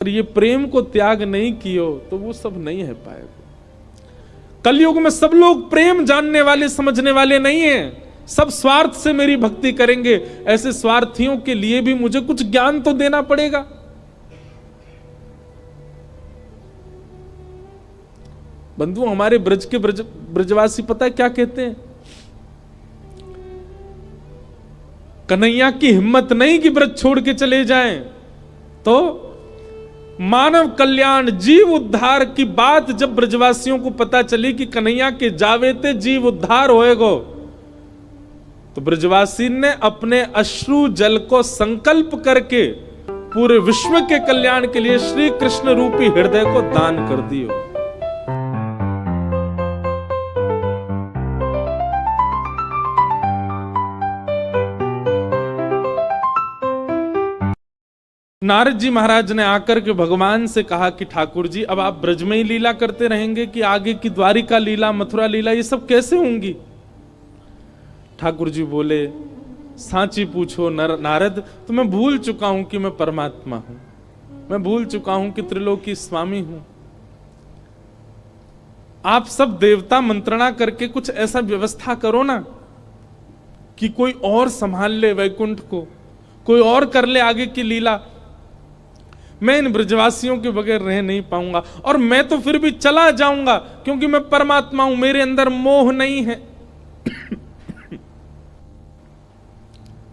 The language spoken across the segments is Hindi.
और ये प्रेम को त्याग नहीं कियो तो वो सब नहीं है पाएगा। कलयुग में सब लोग प्रेम जानने वाले समझने वाले नहीं हैं, सब स्वार्थ से मेरी भक्ति करेंगे। ऐसे स्वार्थियों के लिए भी मुझे कुछ ज्ञान तो देना पड़ेगा। बंधु, हमारे ब्रज के ब्रजवासी पता है क्या कहते हैं? कन्हैया की हिम्मत नहीं कि ब्रज छोड़ के चले जाएं, तो मानव कल्याण जीव उद्धार की बात जब ब्रजवासियों को पता चली कि कन्हैया के जावे ते जीव उद्धार होएगो, तो ब्रजवासी ने अपने अश्रु जल को संकल्प करके पूरे विश्व के कल्याण के लिए श्री कृष्ण रूपी हृदय को दान कर दियो। नारद जी महाराज ने आकर के भगवान से कहा कि ठाकुर जी, अब आप ब्रज में ही लीला करते रहेंगे कि आगे की द्वारिका लीला, मथुरा लीला, ये सब कैसे होंगी? ठाकुर जी बोले, सांची पूछो नारद, तो मैं भूल चुका हूं कि मैं परमात्मा हूं, मैं भूल चुका हूं कि त्रिलोकी स्वामी हूं। आप सब देवता मंत्रणा करके कुछ ऐसा व्यवस्था करो ना कि कोई और संभाल ले वैकुंठ को, कोई और कर ले आगे की लीला। मैं इन ब्रजवासियों के बगैर रह नहीं पाऊंगा, और मैं तो फिर भी चला जाऊंगा क्योंकि मैं परमात्मा हूं, मेरे अंदर मोह नहीं है।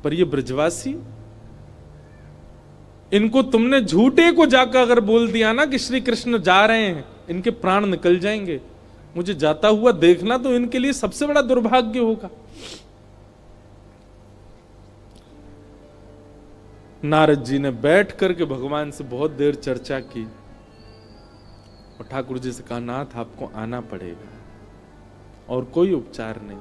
पर ये ब्रजवासी, इनको तुमने झूठे को जाकर अगर बोल दिया ना कि श्री कृष्ण जा रहे हैं, इनके प्राण निकल जाएंगे। मुझे जाता हुआ देखना तो इनके लिए सबसे बड़ा दुर्भाग्य होगा। नारद जी ने बैठ करके भगवान से बहुत देर चर्चा की और ठाकुर जी से कहा, नाथ आपको आना पड़ेगा और कोई उपचार नहीं।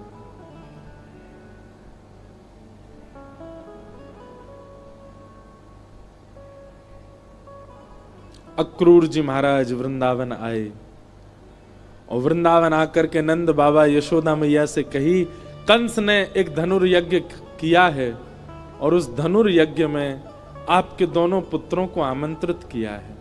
अक्रूर जी महाराज वृंदावन आए और वृंदावन आकर के नंद बाबा यशोदा मैया से कही, कंस ने एक धनुर्यज्ञ किया है और उस धनुर्यज्ञ में आपके दोनों पुत्रों को आमंत्रित किया है।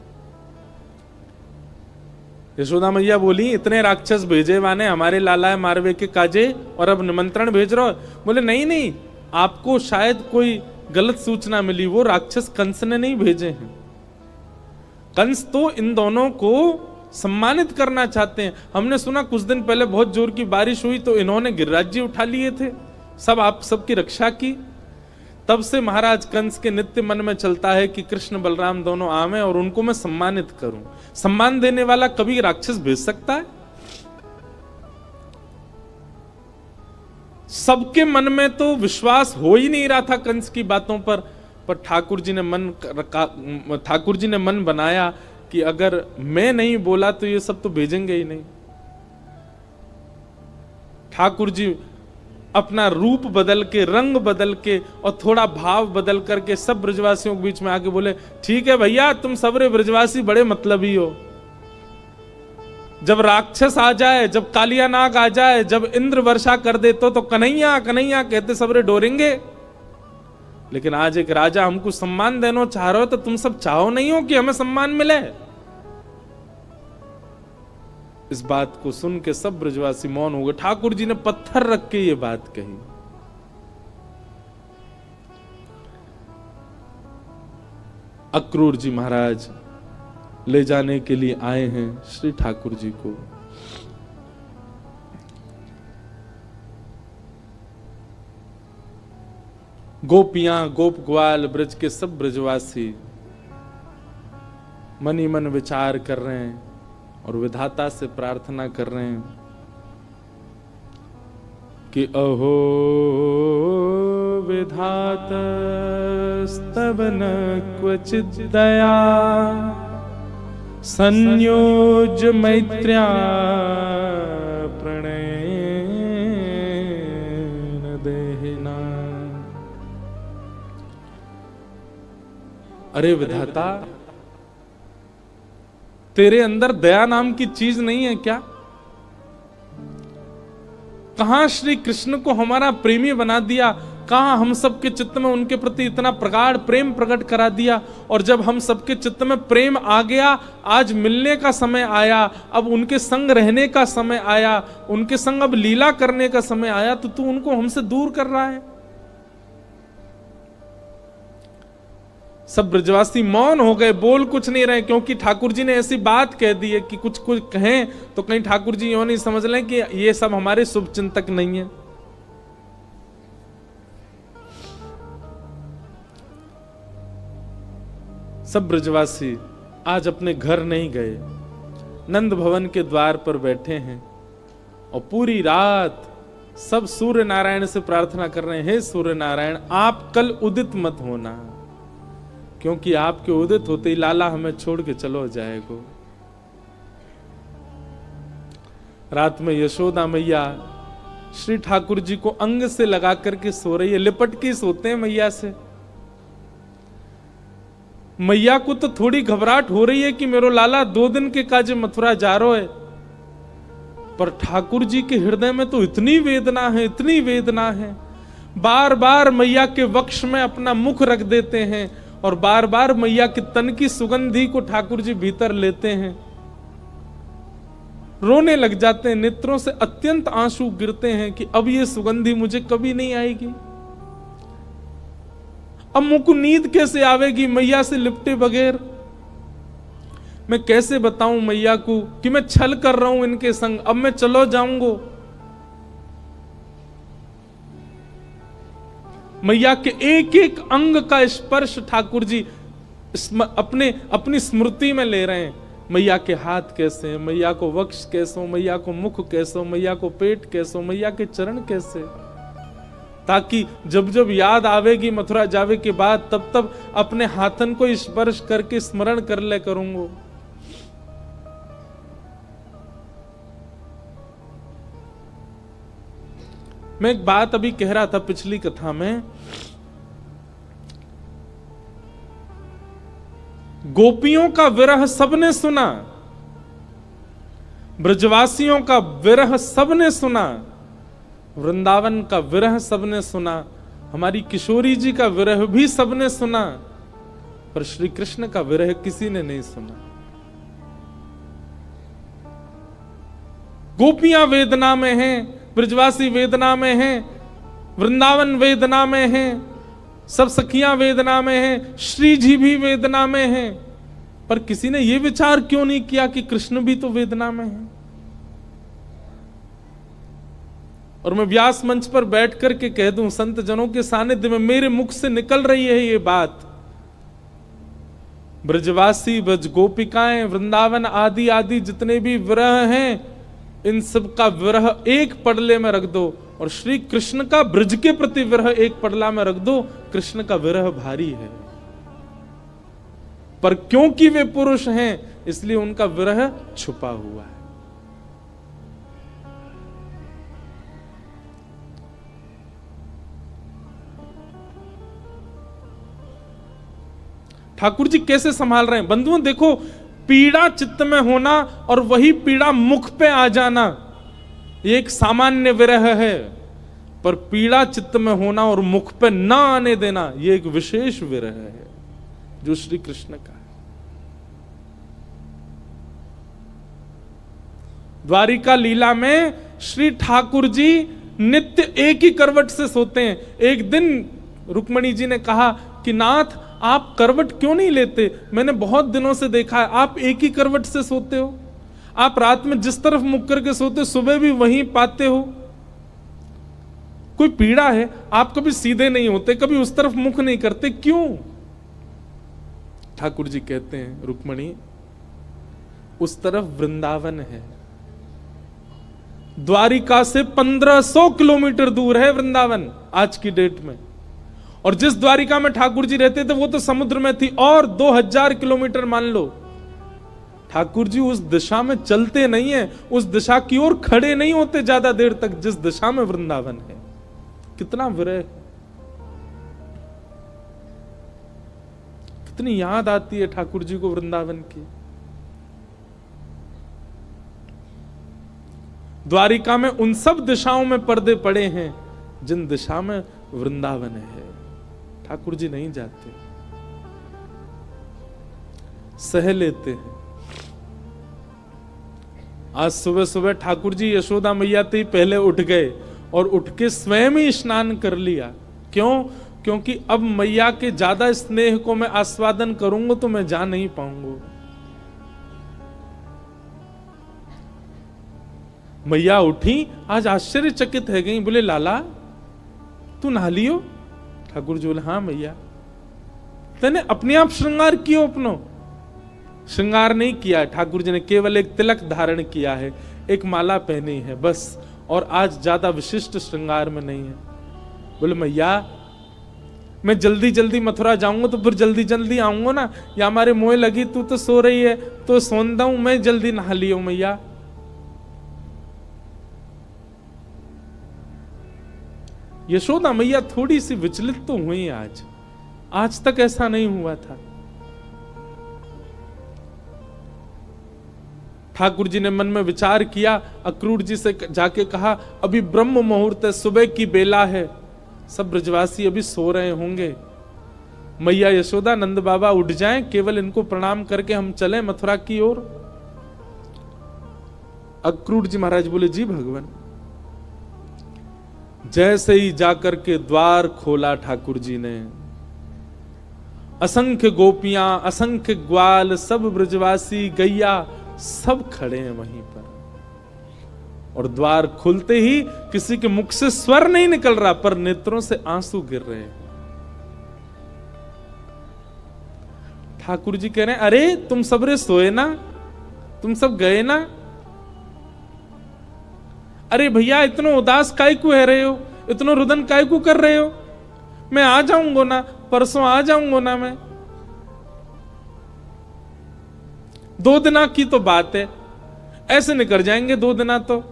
यशोदा मैया बोली, इतने राक्षस भेजे वाने हमारे लाला मारवे के काजे और अब निमंत्रण भेज रहे हो? बोले नहीं नहीं, आपको शायद कोई गलत सूचना मिली, वो राक्षस कंस ने नहीं भेजे हैं। कंस तो इन दोनों को सम्मानित करना चाहते हैं। हमने सुना कुछ दिन पहले बहुत जोर की बारिश हुई तो इन्होंने गिरिराज जी उठा लिए थे, सब आप सबकी रक्षा की। तब से महाराज कंस के नित्य मन में चलता है कि कृष्ण बलराम दोनों आवे और उनको मैं सम्मानित करूं। सम्मान देने वाला कभी राक्षस भेज सकता है? सबके मन में तो विश्वास हो ही नहीं रहा था कंस की बातों पर ठाकुर जी ने मन बनाया कि अगर मैं नहीं बोला तो ये सब तो भेजेंगे ही नहीं। ठाकुर जी अपना रूप बदल के, रंग बदल के और थोड़ा भाव बदल करके सब ब्रजवासियों के बीच में आके बोले, ठीक है भैया, तुम सबरे ब्रजवासी बड़े मतलबी हो। जब राक्षस आ जाए, जब कालिया नाग आ जाए, जब इंद्र वर्षा कर दे तो कन्हैया कन्हैया कहते सबरे डोरेंगे। लेकिन आज एक राजा हमको सम्मान देना चाह रहे हो तो तुम सब चाहो नहीं हो कि हमें सम्मान मिले? इस बात को सुन के सब ब्रजवासी मौन हो गए। ठाकुर जी ने पत्थर रख के ये बात कही। अक्रूर जी महाराज ले जाने के लिए आए हैं श्री ठाकुर जी को। गोपियां, गोप ग्वाल, ब्रज के सब ब्रजवासी मन ही मन विचार कर रहे हैं और विधाता से प्रार्थना कर रहे हैं कि अहो विधाता स्तवन क्वचित् दया संयोज मैत्र्या प्रणयेन देहिना। अरे विधाता, तेरे अंदर दया नाम की चीज नहीं है क्या? कहां श्री कृष्ण को हमारा प्रेमी बना दिया कहाँ हम सबके चित्त में उनके प्रति इतना प्रगाढ़ प्रेम प्रकट करा दिया। और जब हम सबके चित्त में प्रेम आ गया, आज मिलने का समय आया, अब उनके संग रहने का समय आया, उनके संग अब लीला करने का समय आया, तो तू उनको हमसे दूर कर रहा है। सब ब्रजवासी मौन हो गए, बोल कुछ नहीं रहे, क्योंकि ठाकुर जी ने ऐसी बात कह दी है कि कुछ कुछ कहें तो कहीं ठाकुर जी यूं नहीं समझ लें कि ये सब हमारे शुभ चिंतक नहीं है। सब ब्रजवासी आज अपने घर नहीं गए, नंद भवन के द्वार पर बैठे हैं और पूरी रात सब सूर्य नारायण से प्रार्थना कर रहे हैं, हे सूर्य नारायण आप कल उदित मत होना, क्योंकि आपके उदित होते ही लाला हमें छोड़ के चलो जाएगो। रात में यशोदा मैया श्री ठाकुर जी को अंग से लगा करके सो रही है, लिपट के सोते हैं मैया से। मैया को तो थोड़ी घबराहट हो रही है कि मेरो लाला 2 दिन के काजे मथुरा जा रहा है, पर ठाकुर जी के हृदय में तो इतनी वेदना है, इतनी वेदना है। बार बार मैया के वक्ष में अपना मुख रख देते हैं और बार बार मैया के तन की सुगंधी को ठाकुर जी भीतर लेते हैं, रोने लग जाते हैं, नेत्रों से अत्यंत आंसू गिरते हैं कि अब ये सुगंधी मुझे कभी नहीं आएगी, अब मुझको नींद कैसे आवेगी मैया से लिपटे बगैर। मैं कैसे बताऊं मैया को कि मैं छल कर रहा हूं इनके संग, अब मैं चलो जाऊंगा। मैया के एक एक अंग का स्पर्श ठाकुर जी अपनी स्मृति में ले रहे हैं। मैया के हाथ कैसे हैं, मैया को वक्ष कैसे, मैया को मुख कैसे, मैया को पेट कैसे, मैया के चरण कैसे, ताकि जब जब याद आवेगी मथुरा जावे के बाद तब तब अपने हाथन को स्पर्श करके स्मरण कर ले करूंगा। मैं एक बात अभी कह रहा था पिछली कथा में, गोपियों का विरह सबने सुना, ब्रजवासियों का विरह सबने सुना, वृंदावन का विरह सबने सुना, हमारी किशोरी जी का विरह भी सबने सुना, पर श्री कृष्ण का विरह किसी ने नहीं सुना। गोपियां वेदना में हैं, ब्रजवासी वेदना में हैं, वृंदावन वेदना में हैं, सब सखियां वेदना में हैं, श्री जी भी वेदना में हैं, पर किसी ने यह विचार क्यों नहीं किया कि कृष्ण भी तो वेदना में है। और मैं व्यास मंच पर बैठ करके कह दूं, संत जनों के सानिध्य में मेरे मुख से निकल रही है ये बात, ब्रजवासी, ब्रज गोपिकाएं, वृंदावन आदि आदि जितने भी विरह हैं, इन सब का विरह एक पडले में रख दो और श्री कृष्ण का ब्रज के प्रति विरह एक पडला में रख दो। कृष्ण का विरह भारी है, पर क्योंकि वे पुरुष हैं इसलिए उनका विरह छुपा हुआ है। ठाकुर जी कैसे संभाल रहे हैं बंधुओं, देखो पीड़ा चित्त में होना और वही पीड़ा मुख पे आ जाना ये एक सामान्य विरह है, पर पीड़ा चित्त में होना और मुख पे ना आने देना ये एक विशेष विरह है जो श्री कृष्ण का है। द्वारिका लीला में श्री ठाकुर जी नित्य एक ही करवट से सोते हैं। एक दिन रुक्मणी जी ने कहा कि नाथ आप करवट क्यों नहीं लेते, मैंने बहुत दिनों से देखा है आप एक ही करवट से सोते हो, आप रात में जिस तरफ मुख करके सोते सुबह भी वहीं पाते हो, कोई पीड़ा है, आप कभी सीधे नहीं होते, कभी उस तरफ मुख नहीं करते, क्यों? ठाकुर जी कहते हैं रुक्मणी उस तरफ वृंदावन है, द्वारिका से 1500 किलोमीटर दूर है वृंदावन आज की डेट में, और जिस द्वारिका में ठाकुर जी रहते थे वो तो समुद्र में थी, और 2000 किलोमीटर मान लो। ठाकुर जी उस दिशा में चलते नहीं है, उस दिशा की ओर खड़े नहीं होते ज्यादा देर तक जिस दिशा में वृंदावन है। कितना विरह, कितनी याद आती है ठाकुर जी को वृंदावन की। द्वारिका में उन सब दिशाओं में पर्दे पड़े हैं जिन दिशा में वृंदावन है। ठाकुर जी नहीं जाते, सह लेते हैं। आज सुबह सुबह ठाकुर जी यशोदा मैया ते पहले उठ गए और उठ के स्वयं ही स्नान कर लिया। क्यों? क्योंकि अब मैया के ज्यादा स्नेह को मैं आस्वादन करूंगा तो मैं जा नहीं पाऊंगा। मैया उठी, आज आश्चर्यचकित है गई, बोले लाला तू नहा लियो? ठाकुर जी बोले हाँ मैया। तने अपने आप श्रृंगार कियो? अपनो श्रृंगार नहीं किया है ठाकुर जी ने, केवल एक तिलक धारण किया है, एक माला पहनी है बस, और आज ज्यादा विशिष्ट श्रृंगार में नहीं है। बोले मैया मैं जल्दी जल्दी मथुरा जाऊंगा तो फिर जल्दी जल्दी आऊंगा ना, या हमारे मोह लगी, तू तो सो रही है तो सोंदा हूं मैं, जल्दी नहा लियो मैया। यशोदा मैया थोड़ी सी विचलित तो हुई आज तक ऐसा नहीं हुआ था। ठाकुर जी ने मन में विचार किया, अक्रूर जी से जाके कहा अभी ब्रह्म मुहूर्त है, सुबह की बेला है, सब ब्रजवासी अभी सो रहे होंगे, मैया यशोदा नंद बाबा उठ जाएं, केवल इनको प्रणाम करके हम चलें मथुरा की ओर। अक्रूर जी महाराज बोले जी भगवान। जैसे ही जाकर के द्वार खोला ठाकुर जी ने, असंख्य गोपियां, असंख्य ग्वाल, सब ब्रजवासी, गैया सब खड़े हैं वहीं पर। और द्वार खुलते ही किसी के मुख से स्वर नहीं निकल रहा, पर नेत्रों से आंसू गिर रहे हैं। ठाकुर जी कह रहे हैं अरे तुम सबरे सोए ना, तुम सब गए ना? अरे भैया इतना उदास काय को है रहे हो, इतना रुदन काय को कर रहे हो? मैं आ जाऊंगा ना, परसों आ जाऊंगा ना मैं। 2 दिना की तो बात है, ऐसे निकल जाएंगे 2 दिना तो।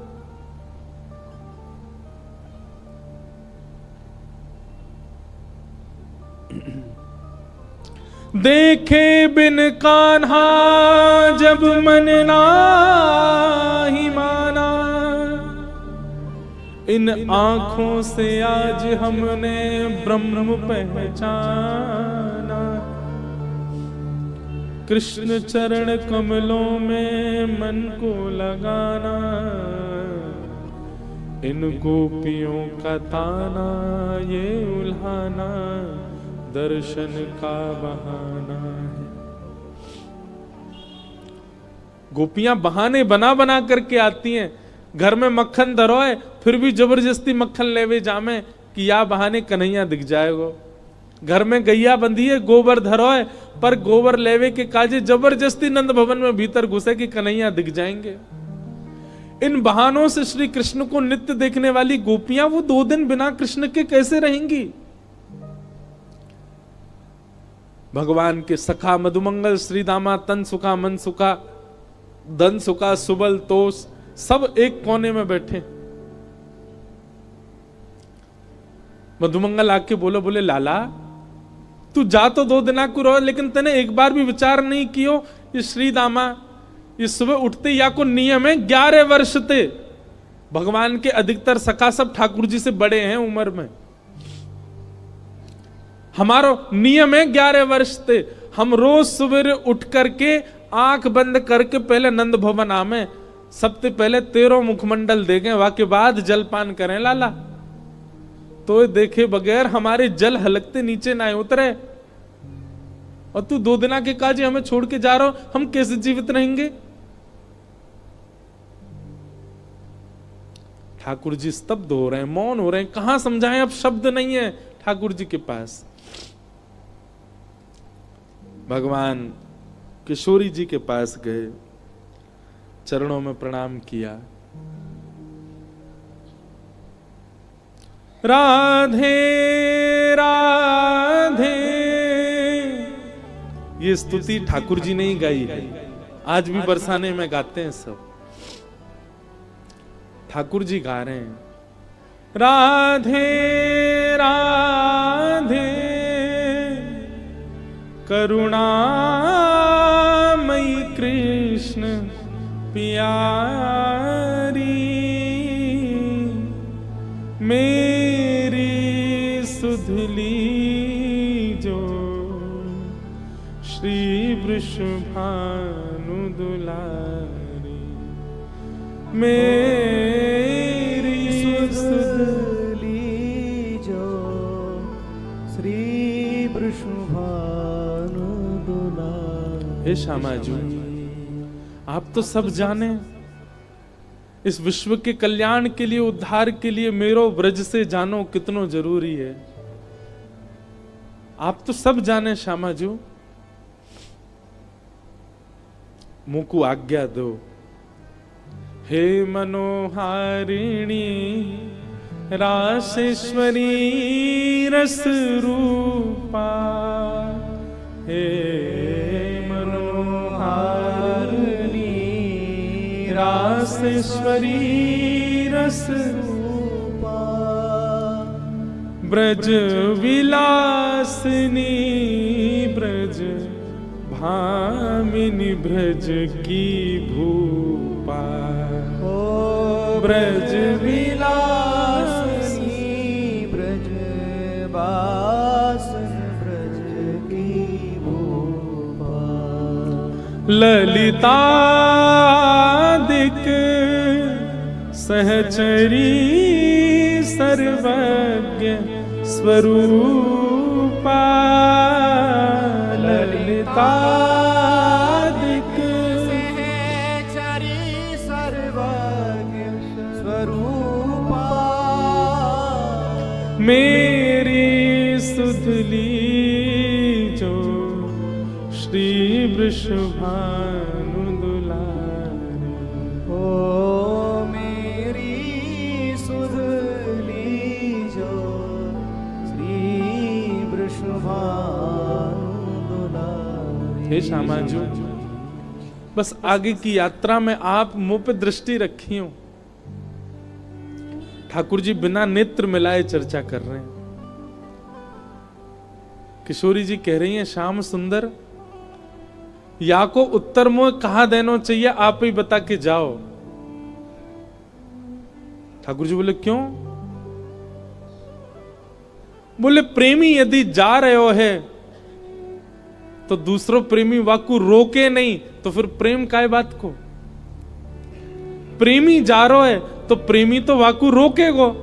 देखे बिन कान्हा जब मन नाही माना, इन आंखों से आज हमने ब्रह्म पहचाना। कृष्ण चरण कमलों में मन को लगाना, इन गोपियों का ताना ये उल्हाना, दर्शन का बहाना है। गोपियां बहाने बना बना करके आती हैं। घर में मक्खन धरोए फिर भी जबरदस्ती मक्खन लेवे जामे कि या बहाने कन्हैया दिख जाएगो। घर में गैया बंधी है, गोबर धरोए, पर गोबर लेवे के काजे जबरदस्ती नंद भवन में भीतर घुसे कि कन्हैया दिख जाएंगे। इन बहानों से श्री कृष्ण को नित्य देखने वाली गोपियां वो 2 दिन बिना कृष्ण के कैसे रहेंगी? भगवान के सखा मधुमंगल, श्री दामा, तन सुखा, मन सुखा, धन सुखा, सुबल, तोष, सब एक कोने में बैठे। मधुमंगल आके बोले लाला तू जा तो 2 दिना को रहो, लेकिन तने एक बार भी विचार नहीं कियो ये श्री दामा ये सुबह उठते या को नियम है 11 वर्ष थे। भगवान के अधिकतर सखा सब ठाकुर जी से बड़े हैं उम्र में। हमारा नियम है 11 वर्ष थे। हम रोज सवेरे उठ करके आंख बंद करके पहले नंद भवन आमे, सबसे पहले 13 मुखमंडल देखें, वाके बाद जलपान करें लाला। तो देखे बगैर हमारे जल हलकते नीचे ना उतरे। और तू 2 दिना के काजे हमें छोड़ के जा रहा हो, हम कैसे जीवित रहेंगे? ठाकुर जी स्तब्ध हो रहे हैं, मौन हो रहे हैं। कहां समझाएं, अब शब्द नहीं है ठाकुर जी के पास। भगवान किशोरी जी के पास गए, चरणों में प्रणाम किया। राधे राधे, ये स्तुति ठाकुर जी ने ही गाई है, आज भी बरसाने में गाते हैं सब। ठाकुर जी गा रहे हैं राधे राधे करुणामयी कृष्ण प्यारी, मेरी वृषभानु दुलारी, मेरी सुध लीजो श्री वृषभानु दुलारी। हे श्यामा जी, आप तो सब जाने, इस विश्व के कल्याण के लिए, उद्धार के लिए मेरो ब्रज से जानो कितनो जरूरी है। आप तो सब जाने श्यामा जी, मुझ को आज्ञा दो। हे मनोहारिणी रासेश्वरी रस रूपा, हे मनोहारिणी रासेश्वरी रस रूपा, ब्रज विलासिनी ब्रज भामिनी ब्रज की भूपा, ओ ब्रज विलासिनी ब्रज बासन ब्रज की भूपा, ललितादिक सहचरी सर्वज्ञ स्वरूपा, ललितादिक सहचरी सर्वज्ञ स्वरूपा, मेरी सुधली जो श्री वृषभानु दुलारी। ओ मेरी सुध लीजो श्री वृषभानु दुलारी। हे श्यामा जी, बस आगे की यात्रा में आप मुंह पे दृष्टि रखी हो। ठाकुर जी बिना नेत्र मिलाए चर्चा कर रहे हैं। किशोरी जी कह रही हैं, श्याम सुंदर या को उत्तर मुंह कहां देना चाहिए, आप ही बता के जाओ। ठाकुर जी बोले क्यों? बोले प्रेमी यदि जा रहे हो है तो दूसरों प्रेमी वाकू रोके नहीं, तो फिर प्रेम काय बात को? प्रेमी जा रहा है तो प्रेमी तो वाकू रोकेगो।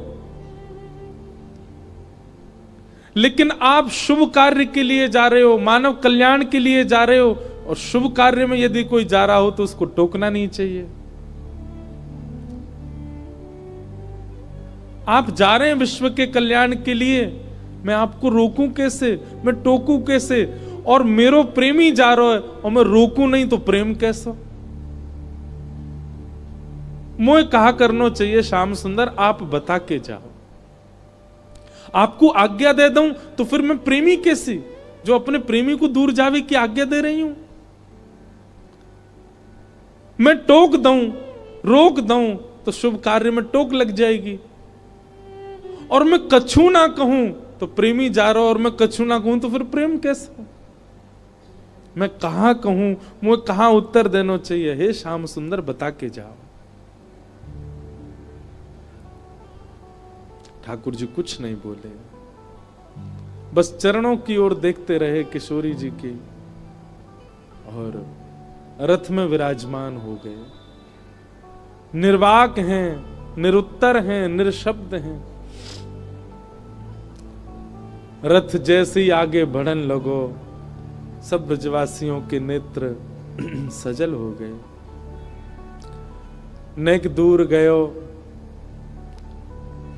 लेकिन आप शुभ कार्य के लिए जा रहे हो, मानव कल्याण के लिए जा रहे हो, और शुभ कार्य में यदि कोई जा रहा हो तो उसको टोकना नहीं चाहिए। आप जा रहे हैं विश्व के कल्याण के लिए, मैं आपको रोकूं कैसे, मैं टोकूं कैसे? और मेरो प्रेमी जा रहा है और मैं रोकूं नहीं तो प्रेम कैसा? मुझे कहा करना चाहिए श्याम सुंदर, आप बता के जाओ। आपको आज्ञा दे दूं तो फिर मैं प्रेमी कैसी, जो अपने प्रेमी को दूर जावे की आज्ञा दे रही हूं? मैं टोक दूं, रोक दूं तो शुभ कार्य में टोक लग जाएगी। और मैं कछु ना कहूं तो प्रेमी जा रहा और मैं कछु ना कहूं तो फिर प्रेम कैसा? मैं कहां कहूं, मुझे कहां उत्तर देना चाहिए? हे श्याम सुंदर बता के जाओ। ठाकुर जी कुछ नहीं बोले, बस चरणों की ओर देखते रहे किशोरी जी की, और रथ में विराजमान हो गए। निर्वाक हैं, निरुत्तर हैं, निरशब्द हैं। रथ जैसे ही आगे बढ़न लगो, सब ब्रजवासियों के नेत्र सजल हो गए। नेक दूर गयो।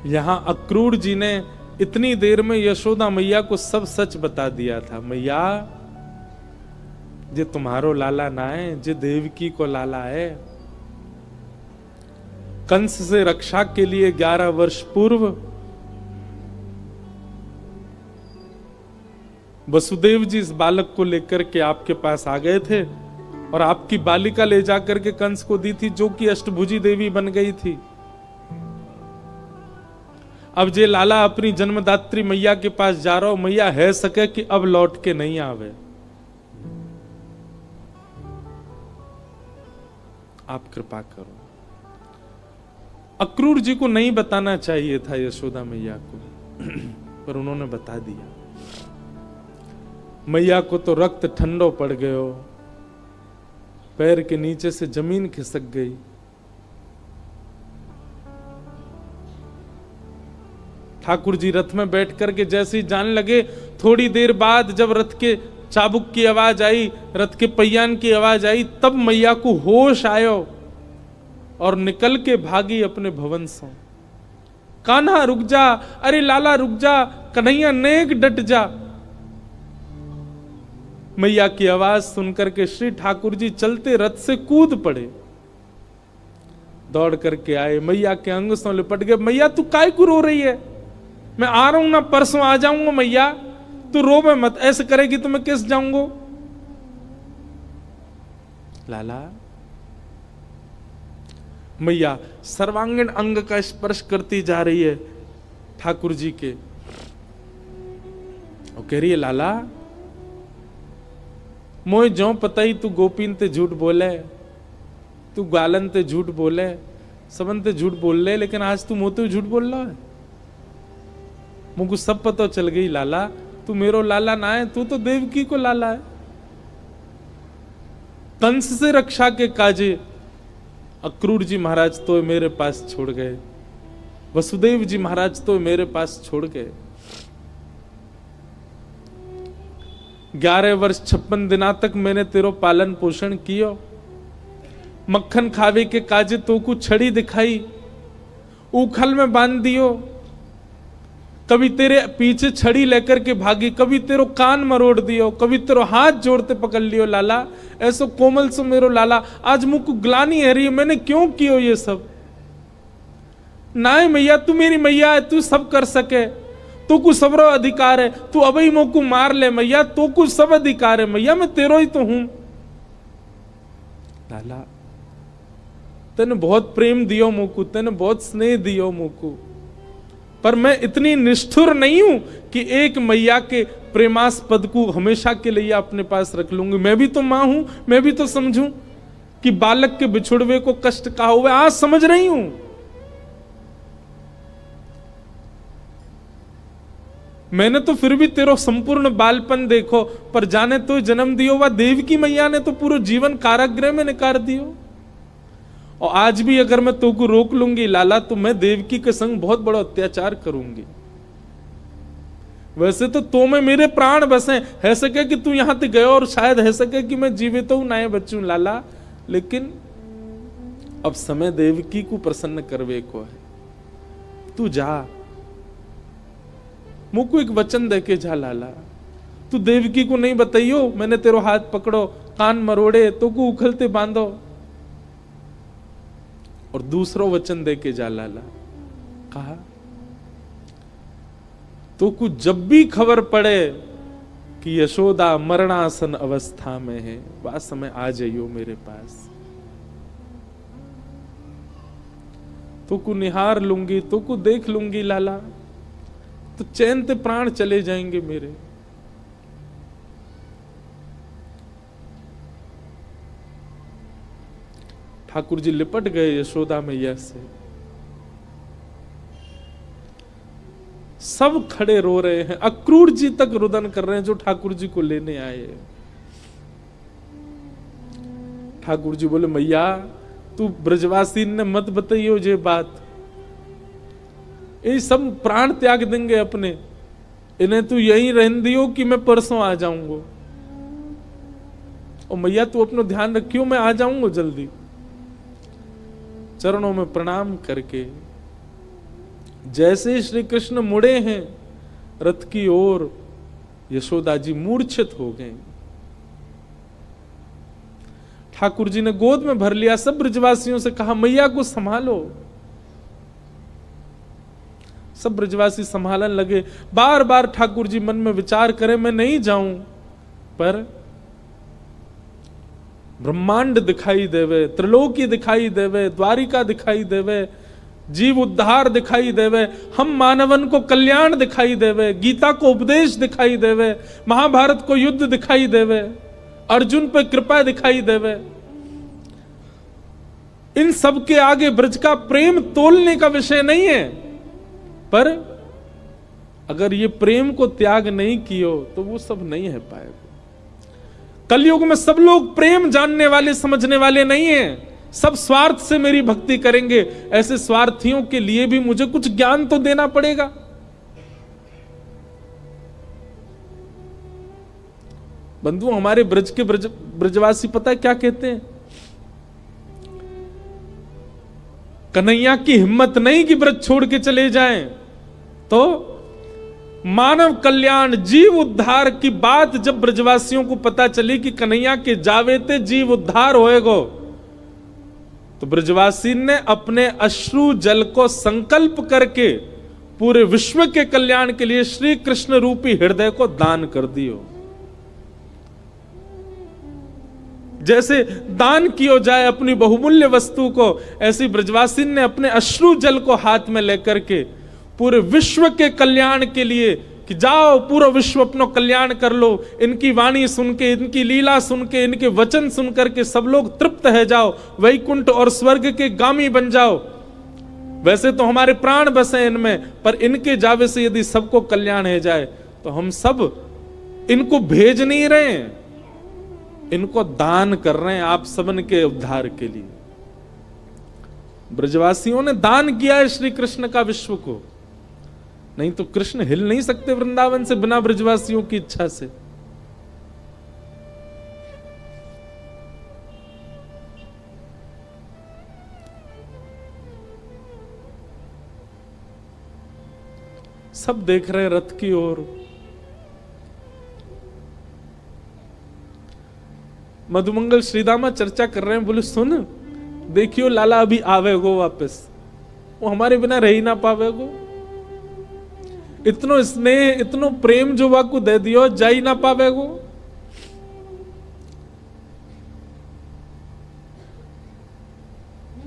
यहां अक्रूर जी ने इतनी देर में यशोदा मैया को सब सच बता दिया था। मैया, जे तुम्हारो लाला ना है, जे देवकी को लाला है। कंस से रक्षा के लिए 11 वर्ष पूर्व वसुदेव जी इस बालक को लेकर के आपके पास आ गए थे, और आपकी बालिका ले जाकर के कंस को दी थी, जो कि अष्टभुजी देवी बन गई थी। अब जे लाला अपनी जन्मदात्री मैया के पास जा रहा हो, मैया है सके कि अब लौट के नहीं आवे। आप कृपा करो। अक्रूर जी को नहीं बताना चाहिए था यशोदा मैया को, पर उन्होंने बता दिया। मैया को तो रक्त ठंडो पड़ गयो, पैर के नीचे से जमीन खिसक गई। ठाकुर जी रथ में बैठ करके जैसे ही जाने लगे, थोड़ी देर बाद जब रथ के चाबुक की आवाज आई, रथ के पहियान की आवाज आई, तब मैया को होश आयो और निकल के भागी अपने भवन से। कान्हा रुक जा, अरे लाला रुक जा, कन्हैया नेक डट जा। मैया की आवाज सुनकर के श्री ठाकुर जी चलते रथ से कूद पड़े, दौड़ करके आए, मैया के अंग से लिपट गए। मैया तू काय को रो रही है? मैं आ रहा हूं ना, परसों आ जाऊंगा मैया, तू रोवे मत, ऐसे करेगी तो मैं किस जाऊंगा? लाला, मैया सर्वांगीण अंग का स्पर्श करती जा रही है ठाकुर जी के, और कह रही है लाला मोए जो पता ही तू गोपीन ते झूठ बोले, तू गालन ते झूठ बोले, सबन ते झूठ बोल ले, लेकिन आज तू मोते झूठ बोल रहा है। मुझको सब पता चल गई लाला, तू मेरो लाला ना है, तू तो देवकी को लाला है। कंस से रक्षा के काजे अक्रूर जी महाराज तो मेरे पास छोड़ गए, वसुदेव जी महाराज तो मेरे पास छोड़ गए। 11 वर्ष 56 दिना तक मैंने तेरो पालन पोषण कियो, मक्खन खावे के काजे तो को छड़ी दिखाई, उखल में बांध दियो, कभी तेरे पीछे छड़ी लेकर के भागी, कभी तेरो कान मरोड़ दियो, कभी तेरो हाथ जोड़ते पकड़ लियो लाला, ऐसो कोमल सो मेरो लाला, आज मुझको ग्लानी है रही है, मैंने क्यों कियो ये सब? नाय मैया, तू मेरी मैया है, तू सब कर सके, तू को सबरो अधिकार है, तू अबई मोको मार ले मैया, तो को सब अधिकार है मैया, मैं तेरो ही तो हूं। लाला तेने बहुत प्रेम दियो मोको, तेने बहुत स्नेह दियो मोको, पर मैं इतनी निष्ठुर नहीं हूं कि एक मैया के प्रेमास्पद को हमेशा के लिए अपने पास रख लूंगी। मैं भी तो मां हूं, मैं भी तो समझूं कि बालक के बिछुड़वे को कष्ट कहा हुआ, आज समझ रही हूं। मैंने तो फिर भी तेरो संपूर्ण बालपन देखो, पर जाने तो जन्म दियो वह देवकी मैया ने तो पूरा जीवन कारागृह में निकाल दियो। और आज भी अगर मैं तो को रोक लूंगी लाला, तो मैं देवकी के संग बहुत बड़ा अत्याचार करूंगी। वैसे तो में मेरे प्राण बसे, है सके कि तू यहां तक गयो और शायद है सके कि मैं जीवित हूं नए बच्चों लाला, लेकिन अब समय देवकी को प्रसन्न करवे को है। तू जा, मुझको एक वचन देके जा लाला, तू देवकी को नहीं बताइयो मैंने तेरो हाथ पकड़ो, कान मरोड़े, तो को उखलते बांधो, और दूसरो वचन देके जा लाला। कहा तो कुछ जब भी खबर पड़े कि यशोदा मरणासन अवस्था में है, वह समय आ जाइयो मेरे पास, तो को निहार लूंगी, तो को देख लूंगी लाला, तो चैन ते प्राण चले जाएंगे मेरे। ठाकुर जी लिपट गए यशोदा मैया से, सब खड़े रो रहे हैं, अक्रूर जी तक रुदन कर रहे हैं जो ठाकुर जी को लेने आए। ठाकुर जी बोले मैया तू ब्रजवासी ने मत बताइयो ये बात, ये सब प्राण त्याग देंगे अपने, इन्हें तू यहीं रहने दियो कि मैं परसों आ जाऊंगा। और मैया तू अपना ध्यान रखियो, मैं आ जाऊंगा जल्दी। चरणों में प्रणाम करके जैसे श्री कृष्ण मुड़े हैं रथ की ओर, यशोदा जी मूर्छित हो गए। ठाकुर जी ने गोद में भर लिया, सब ब्रजवासियों से कहा मैया को संभालो। सब ब्रजवासी संभालने लगे। बार बार ठाकुर जी मन में विचार करें मैं नहीं जाऊं, पर ब्रह्मांड दिखाई देवे, त्रिलोकी दिखाई देवे, द्वारिका दिखाई देवे, जीव उद्धार दिखाई देवे, हम मानवन को कल्याण दिखाई देवे, गीता को उपदेश दिखाई देवे, महाभारत को युद्ध दिखाई देवे, अर्जुन पर कृपा दिखाई देवे। इन सब के आगे ब्रज का प्रेम तोलने का विषय नहीं है, पर अगर ये प्रेम को त्याग नहीं कियो तो वो सब नहीं है पाएगा। कलयुग में सब लोग प्रेम जानने वाले समझने वाले नहीं हैं, सब स्वार्थ से मेरी भक्ति करेंगे। ऐसे स्वार्थियों के लिए भी मुझे कुछ ज्ञान तो देना पड़ेगा। बंधु, हमारे ब्रज के ब्रजवासी पता है क्या कहते हैं? कन्हैया की हिम्मत नहीं कि ब्रज छोड़ के चले जाएं, तो मानव कल्याण जीव उद्धार की बात जब ब्रजवासियों को पता चली कि कन्हैया के जावेते जीव उद्धार होएगो, तो ब्रजवासी ने अपने अश्रु जल को संकल्प करके पूरे विश्व के कल्याण के लिए श्री कृष्ण रूपी हृदय को दान कर दियो। जैसे दान कियो जाए अपनी बहुमूल्य वस्तु को, ऐसी ब्रजवासी ने अपने अश्रु जल को हाथ में लेकर के पूरे विश्व के कल्याण के लिए कि जाओ पूरा विश्व अपना कल्याण कर लो, इनकी वाणी सुन के, इनकी लीला सुन के, इनके वचन सुन करके सब लोग तृप्त है जाओ, वैकुंठ और स्वर्ग के गामी बन जाओ। वैसे तो हमारे प्राण बसे इनमें, पर इनके जावे से यदि सबको कल्याण है जाए तो हम सब इनको भेज नहीं रहे हैं, इनको दान कर रहे हैं आप सबन के उद्धार के लिए। ब्रजवासियों ने दान किया है श्री कृष्ण का विश्व को, नहीं तो कृष्ण हिल नहीं सकते वृंदावन से बिना ब्रजवासियों की इच्छा से। सब देख रहे हैं रथ की ओर। मधुमंगल श्रीदामा चर्चा कर रहे हैं, बोले सुन देखियो लाला अभी आवेगो वापस, वो हमारे बिना रह ही ना पावेगो। इतनो स्नेह इतनो प्रेम जो वाकू दे दियो, जा ही ना पावेगो।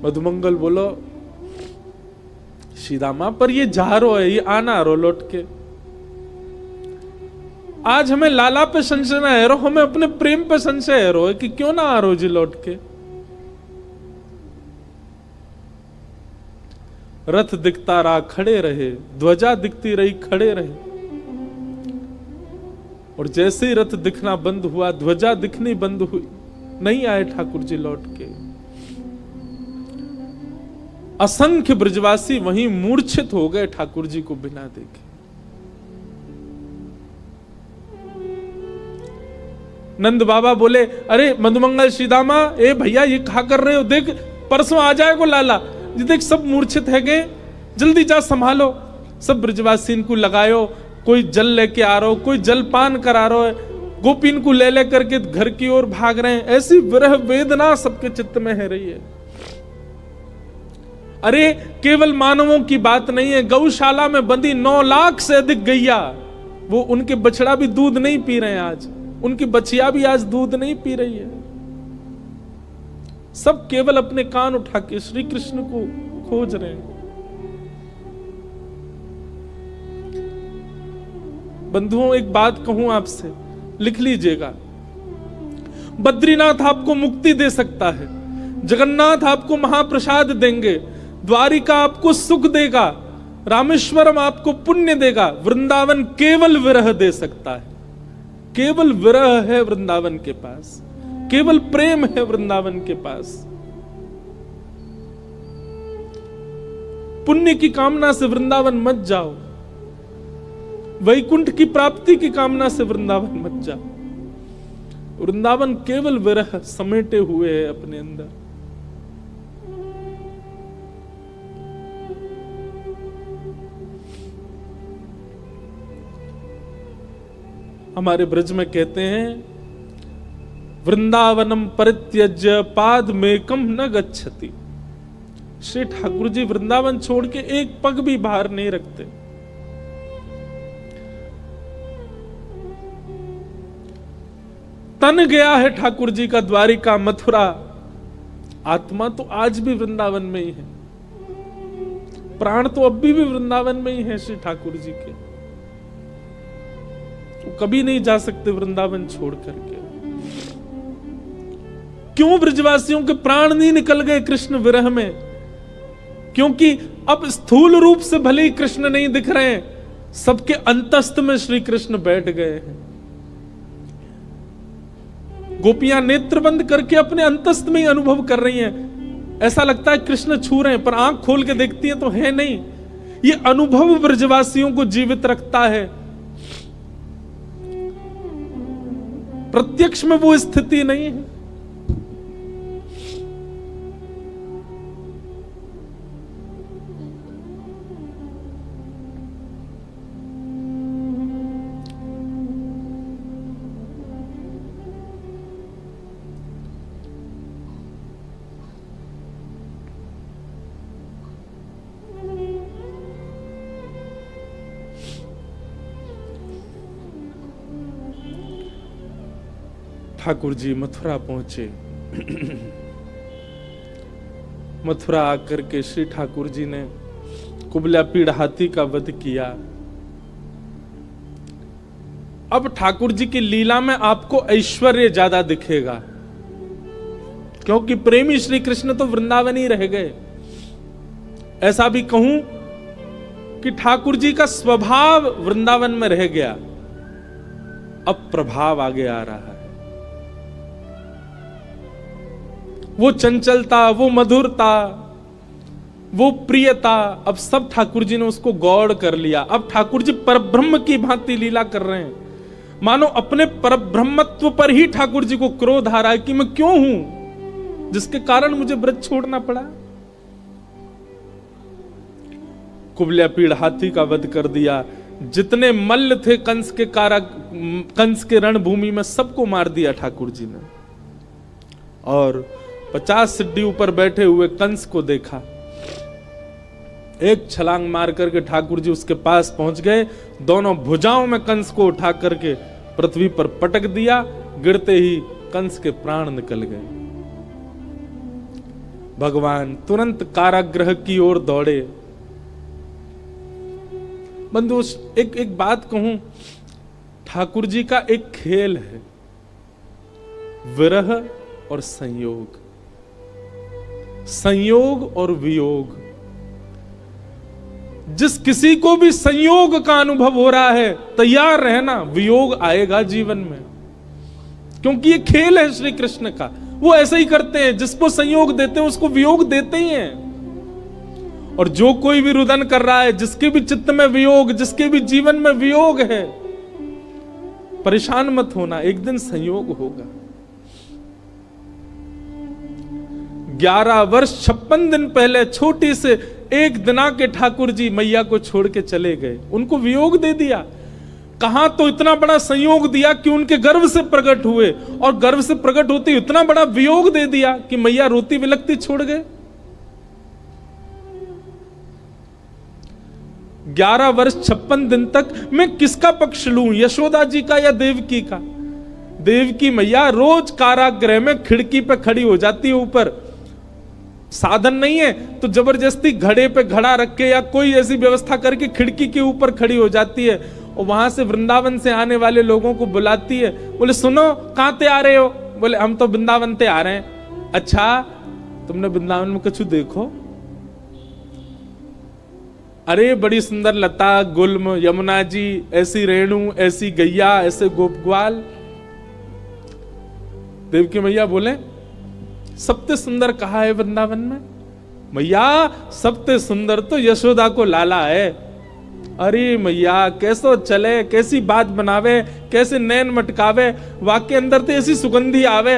मधुमंगल बोलो श्रीदामा पर ये जा रो है, ये आना रो लौट के। आज हमें लाला पे संशय ना है रो, हमें अपने प्रेम पे संशय है रो कि क्यों ना आ रो जी लौट के। रथ दिखता रहा खड़े रहे, ध्वजा दिखती रही खड़े रहे, और जैसे ही रथ दिखना बंद हुआ, ध्वजा दिखनी बंद हुई, नहीं आए ठाकुर जी लौट के। असंख्य ब्रजवासी वहीं मूर्छित हो गए ठाकुर जी को बिना देखे। नंद बाबा बोले अरे मधुमंगल श्रीदामा, ए भैया ये कहा कर रहे हो, देख परसों आ जाएगो लाला, ये देख सब मूर्छित है गए, जल्दी जा संभालो। सब ब्रजवासी इनको लगायो, कोई जल लेके आ रहा हो, कोई जल पान करा रहा है, गोपीन को ले करके घर की ओर भाग रहे हैं। ऐसी विरह वेदना सबके चित्त में है रही है। अरे केवल मानवों की बात नहीं है, गौशाला में बंदी 9 लाख से अधिक गैया, वो उनके बछड़ा भी दूध नहीं पी रहे हैं आज, उनकी बछिया भी आज दूध नहीं पी रही है। सब केवल अपने कान उठा के श्री कृष्ण को खोज रहे हैं। बंधुओं एक बात कहूं आपसे, लिख लीजिएगा, बद्रीनाथ आपको मुक्ति दे सकता है, जगन्नाथ आपको महाप्रसाद देंगे, द्वारिका आपको सुख देगा, रामेश्वरम आपको पुण्य देगा, वृंदावन केवल विरह दे सकता है। केवल विरह है वृंदावन के पास, केवल प्रेम है वृंदावन के पास। पुण्य की कामना से वृंदावन मत जाओ, वैकुंठ की प्राप्ति की कामना से वृंदावन मत जाओ। वृंदावन केवल विरह समेटे हुए है अपने अंदर। हमारे ब्रज में कहते हैं, वृंदावनम परित्यज्य पाद मेकम न गच्छति। श्री ठाकुर जी वृंदावन छोड़ के एक पग भी बाहर नहीं रखते। तन गया है ठाकुर जी का द्वारिका मथुरा, आत्मा तो आज भी वृंदावन में ही है, प्राण तो अभी भी वृंदावन में ही है श्री ठाकुर जी के। वो कभी नहीं जा सकते वृंदावन छोड़ करके। क्यों ब्रजवासियों के प्राण नहीं निकल गए कृष्ण विरह में? क्योंकि अब स्थूल रूप से भले ही कृष्ण नहीं दिख रहे हैं, सबके अंतस्थ में श्री कृष्ण बैठ गए हैं। गोपियां नेत्र बंद करके अपने अंतस्थ में ही अनुभव कर रही हैं। ऐसा लगता है कृष्ण छू रहे हैं, पर आंख खोल के देखती हैं तो है नहीं। ये अनुभव ब्रजवासियों को जीवित रखता है। प्रत्यक्ष में वो स्थिति नहीं है। ठाकुर जी मथुरा पहुंचे। मथुरा आकर के श्री ठाकुर जी ने कुबला पीड़ हाथी का वध किया। अब ठाकुर जी की लीला में आपको ऐश्वर्य ज्यादा दिखेगा, क्योंकि प्रेमी श्री कृष्ण तो वृंदावन ही रह गए। ऐसा भी कहूं कि ठाकुर जी का स्वभाव वृंदावन में रह गया, अब प्रभाव आगे आ रहा है। वो चंचलता, वो मधुरता, वो प्रियता, अब सब ठाकुर जी ने उसको गौड़ कर लिया। अब ठाकुर जी परब्रह्म की भांति लीला कर रहे हैं, मानो अपने परब्रह्मत्व पर ही ठाकुर जी को क्रोध आ रहा है कि मैं क्यों हूं जिसके कारण मुझे ब्रज छोड़ना पड़ा। कुबला पीड़ हाथी का वध कर दिया। जितने मल्ल थे कंस के कंस के रणभूमि में सबको मार दिया ठाकुर जी ने। और 50 सिड्डी ऊपर बैठे हुए कंस को देखा। एक छलांग मार करके ठाकुर जी उसके पास पहुंच गए, दोनों भुजाओं में कंस को उठा करके पृथ्वी पर पटक दिया। गिरते ही कंस के प्राण निकल गए। भगवान तुरंत कारागृह की ओर दौड़े। बंधु एक बात कहूं, ठाकुर जी का एक खेल है, विरह और संयोग, संयोग और वियोग। जिस किसी को भी संयोग का अनुभव हो रहा है, तैयार रहना, वियोग आएगा जीवन में, क्योंकि ये खेल है श्री कृष्ण का। वो ऐसे ही करते हैं, जिसको संयोग देते हैं उसको वियोग देते ही हैं। और जो कोई भी रुदन कर रहा है, जिसके भी चित्त में वियोग, जिसके भी जीवन में वियोग है, परेशान मत होना, एक दिन संयोग होगा। 11 वर्ष 56 दिन पहले छोटी से एक दिना के ठाकुर जी मैया को छोड़ के चले गए। उनको वियोग दे दिया। कहां तो इतना बड़ा संयोग दिया कि उनके गर्भ से प्रकट हुए, और गर्भ से प्रकट होते इतना बड़ा वियोग दे दिया कि मैया रोती विलखती छोड़ गए। 11 वर्ष 56 दिन तक मैं किसका पक्ष लूं, यशोदा जी का या देवकी का? देवकी मैया रोज कारागृह में खिड़की पे खड़ी हो जाती है। ऊपर साधन नहीं है तो जबरदस्ती घड़े पे घड़ा रख के या कोई ऐसी व्यवस्था करके खिड़की के ऊपर खड़ी हो जाती है, और वहां से वृंदावन से आने वाले लोगों को बुलाती है। बोले सुनो, कहां ते आ रहे हो? बोले हम तो वृंदावन ते आ रहे हैं। अच्छा, तुमने वृंदावन में कुछ देखो? अरे बड़ी सुंदर लता गुल्म, यमुना जी, ऐसी रेणु, ऐसी गैया, ऐसे गोप ग्वाल। देवकी मैया बोले सबसे सुंदर कहा है वृंदावन में? मैया सबसे सुंदर तो यशोदा को लाला है। अरे मैया कैसो चले, कैसी बात बनावे, कैसे नैन मटकावे, वाक्य अंदर तो ऐसी सुगंधी आवे।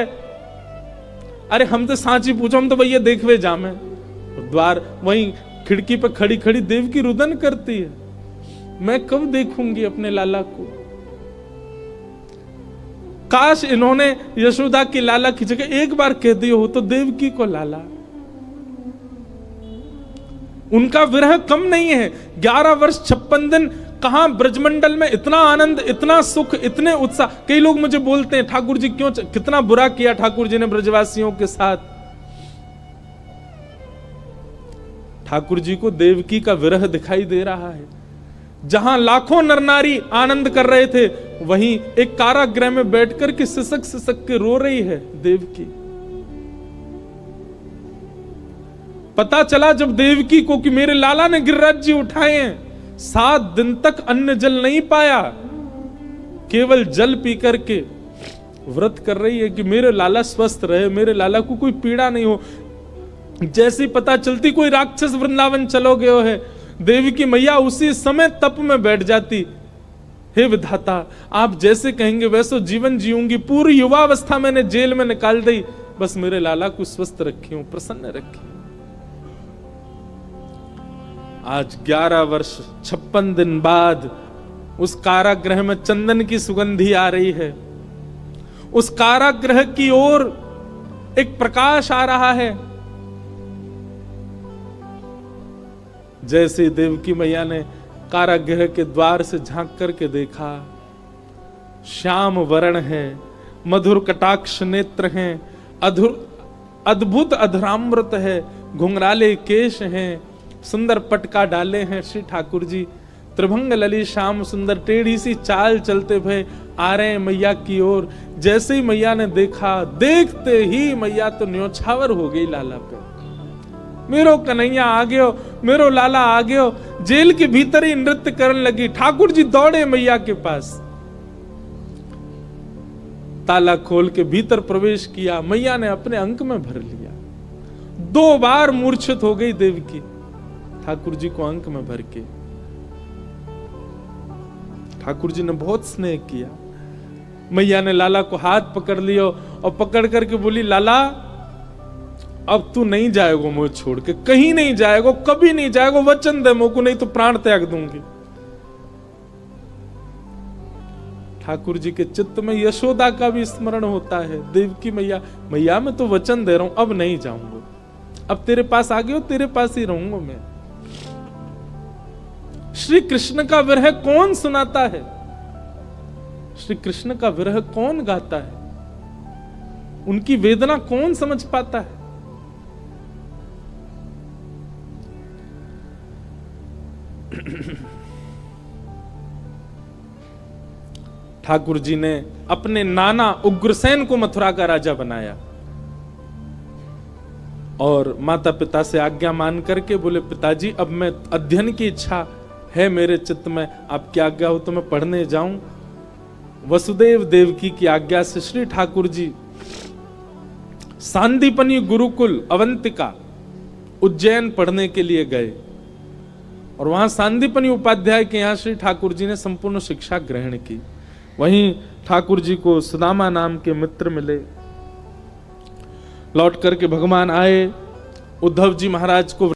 अरे हम तो सांची पूछो, हम तो भैया देखवे जामे। द्वार वहीं खिड़की पे खड़ी खड़ी देवकी रुदन करती है। मैं कब देखूंगी अपने लाला को? काश इन्होंने यशोदा की लाला की जगह एक बार कह दिया हो तो देवकी को लाला। उनका विरह कम नहीं है। 11 वर्ष 56 दिन कहां ब्रजमंडल में इतना आनंद, इतना सुख, इतने उत्साह। कई लोग मुझे बोलते हैं ठाकुर जी क्यों, कितना बुरा किया ठाकुर जी ने ब्रजवासियों के साथ। ठाकुर जी को देवकी का विरह दिखाई दे रहा है। जहां लाखों नर नारी आनंद कर रहे थे, वहीं एक कारागृह में बैठकर के सिसक सिसक के रो रही है देवकी। पता चला जब देवकी को कि मेरे लाला ने गिरिराज जी उठाए हैं, 7 दिन तक अन्न जल नहीं पाया, केवल जल पी करके व्रत कर रही है कि मेरे लाला स्वस्थ रहे, मेरे लाला को कोई पीड़ा नहीं हो। जैसे ही पता चलती कोई राक्षस वृंदावन चलो गयो है, देवी की मैया उसी समय तप में बैठ जाती। हे विधाता, आप जैसे कहेंगे वैसे जीवन जीऊंगी, पूरी युवावस्था मैंने जेल में निकाल दी, बस मेरे लाला को स्वस्थ रखी हूं, प्रसन्न रखी। आज 11 वर्ष 56 दिन बाद उस कारागृह में चंदन की सुगंधी आ रही है। उस कारागृह की ओर एक प्रकाश आ रहा है। जैसे देवकी मैया ने कारागृह के द्वार से झांक करके देखा, श्याम वर्ण है, मधुर कटाक्ष नेत्र हैं, अद्भुत अधरामृत है, घुंघराले केश हैं, सुंदर पटका डाले हैं श्री ठाकुर जी, त्रिभंग लली श्याम सुंदर, टेढ़ी सी चाल चलते हुए आ रहे हैं मैया की ओर। जैसे ही मैया ने देखा, देखते ही मैया तो न्योछावर हो गई लाला पे। मेरो कन्हैया आ गयो, मेरो लाला आ गयो। जेल के भीतर ही नृत्य करने लगी। ठाकुर जी दौड़े मैया के पास, ताला खोल के भीतर प्रवेश किया। मैया ने अपने अंक में भर लिया। 2 बार मूर्छित हो गई देवकी, ठाकुर जी को अंक में भर के। ठाकुर जी ने बहुत स्नेह किया। मैया ने लाला को हाथ पकड़ लिया और पकड़ करके बोली, लाला अब तू नहीं जाएगो मुझे छोड़ के, कहीं नहीं जाएगो, कभी नहीं जाएगो, वचन दे मुझको, नहीं तो प्राण त्याग दूंगी। ठाकुर जी के चित्त में यशोदा का भी स्मरण होता है। देवकी मैया, मैया मैं तो वचन दे रहा हूं, अब नहीं जाऊंगा, अब तेरे पास आ गया, तेरे पास ही रहूंगा मैं। श्री कृष्ण का विरह कौन सुनाता है? श्री कृष्ण का विरह कौन गाता है? उनकी वेदना कौन समझ पाता है? ठाकुर जी ने अपने नाना उग्रसेन को मथुरा का राजा बनाया और माता पिता से आज्ञा मान करके बोले, पिताजी अब मैं अध्ययन की इच्छा है मेरे चित्त में, आपकी आज्ञा हो तो मैं पढ़ने जाऊं। वसुदेव देवकी की आज्ञा से श्री ठाकुर जी सांदीपनी गुरुकुल अवंतिका उज्जैन पढ़ने के लिए गए और वहां सांदीपनी उपाध्याय के यहां श्री ठाकुर जी ने संपूर्ण शिक्षा ग्रहण की। वहीं ठाकुर जी को सुदामा नाम के मित्र मिले। लौट करके भगवान आए, उद्धव जी महाराज को